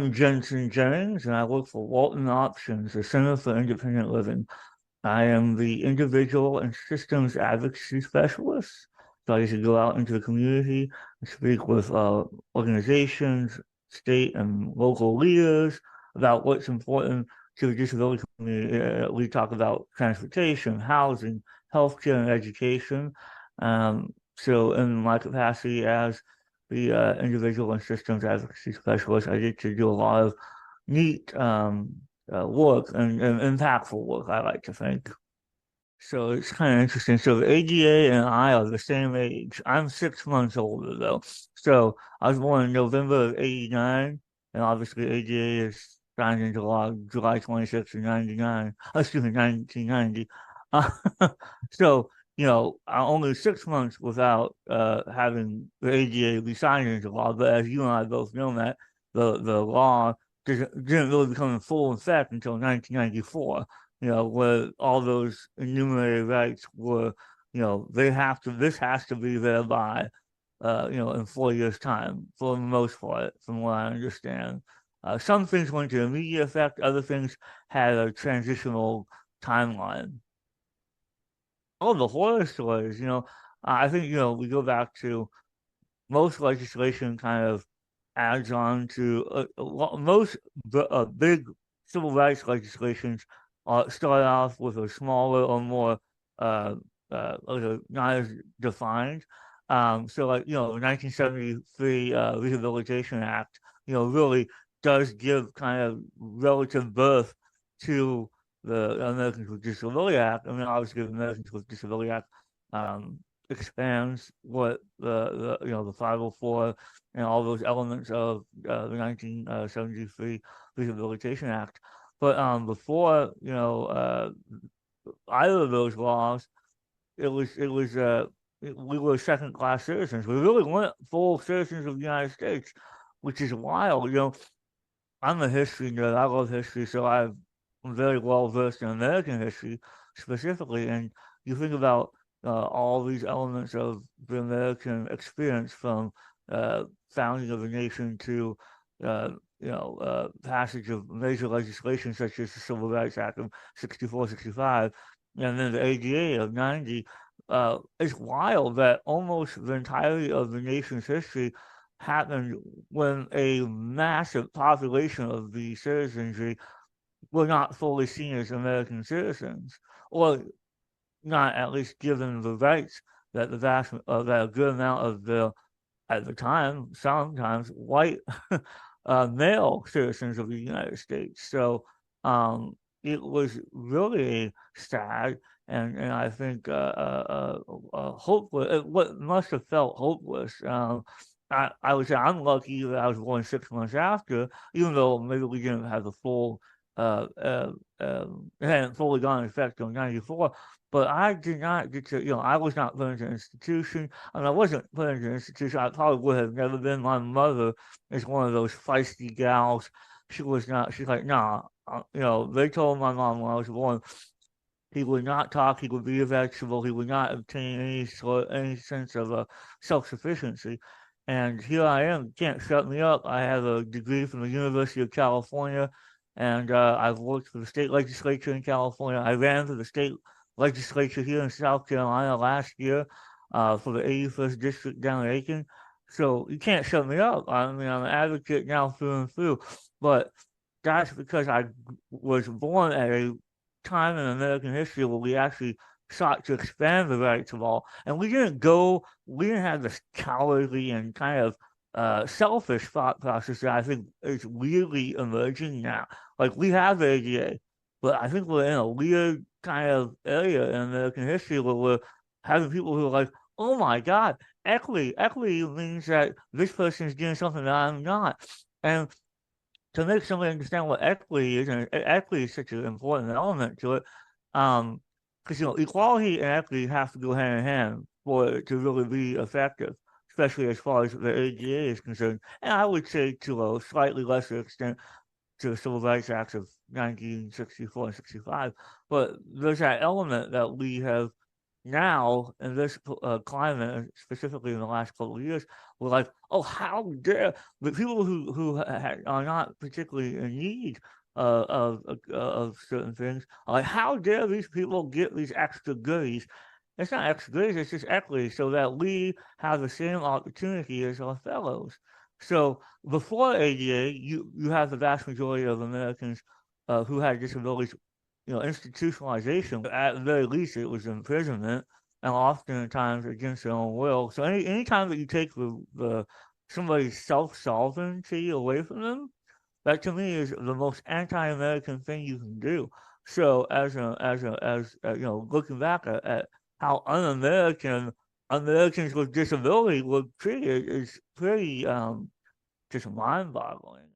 I'm Jensen Jennings, and I work for Walton Options, the Center for Independent Living. I am the individual and systems advocacy specialist. So I usually go out into the community and speak with organizations, state and local leaders about what's important to the disability community. We talk about transportation, housing, healthcare, and education. So in my capacity as the individual and systems advocacy specialist, I get to do a lot of neat work and impactful work, I like to think. So it's kind of interesting. So the ADA and I are the same age. I'm 6 months older though. So I was born in November of '89, and obviously ADA is signed into law July 26th of '99. Excuse me, 1990. Uh, so I'm only 6 months without having the ADA be signed into law. But as you and I both know, that the law didn't really become in full effect until 1994, where all those enumerated rights were, this has to be there by, in 4 years' time, for the most part, from what I understand. Some things went into immediate effect, other things had a transitional timeline. Oh, the horror stories, I think, we go back to most legislation kind of adds on to most big civil rights legislations start off with a smaller or more uh, not as defined. So, like, the 1973 Rehabilitation Act, really does give kind of relative birth to the Americans with Disability Act. I mean, obviously, the Americans with Disability Act um, expands what the 504 and all those elements of the 1973 Rehabilitation Act. But before either of those laws, we were second class citizens. We really weren't full citizens of the United States, which is wild. I'm a history nerd. I love history, so I'm very well versed in American history specifically. And you think about all these elements of the American experience, from founding of the nation to passage of major legislation such as the Civil Rights Act of 64, 65, and then the ADA of 90. It's wild that almost the entirety of the nation's history happened when a massive population of the citizenry were not fully seen as American citizens, or not at least given the rights that that a good amount of the, at the time, sometimes white male citizens of the United States. So it was really sad, and I think hopeless. What must have felt hopeless. I would say I'm lucky that I was born 6 months after, even though maybe we didn't have the full, it hadn't fully gone into effect until '94. But I did not get to, I was not put into an institution. I mean, I wasn't put into an institution. I probably would have never been. My mother is one of those feisty gals. She was not, she's like, nah, they told my mom when I was born, he would not talk. He would be a vegetable. He would not obtain any sense of self-sufficiency. And here I am. You can't shut me up. I have a degree from the University of California, and I've worked for the state legislature in California. I ran for the state legislature here in South Carolina last year for the 81st district down in Aiken. So you can't shut me up. I mean, I'm an advocate now through and through. But that's because I was born at a time in American history where we actually sought to expand the rights of all. And we didn't have this cowardly and kind of selfish thought process that I think is really emerging now. Like, we have the ADA, but I think we're in a weird kind of area in American history where we're having people who are like, oh my God, equity. Equity means that this person is doing something that I'm not. And to make somebody understand what equity is, and equity is such an important element to it, because equality and equity have to go hand in hand for it to really be effective, especially as far as the ADA is concerned, and I would say to a slightly lesser extent to the Civil Rights Acts of 1964 and 65. But there's that element that we have now in this climate, specifically in the last couple of years, we're like, oh, how dare the people are not particularly in need of certain things are like, how dare these people get these extra goodies? It's not extra goodies; it's just equity, so that we have the same opportunity as our fellows. So before ADA, you have the vast majority of Americans who had disabilities, institutionalization. At the very least, it was imprisonment, and oftentimes against their own will. So any time that you take the somebody's self-sovereignty away from them, that to me is the most anti-American thing you can do. So looking back at how un-American Americans with disability were treated is pretty just mind-boggling.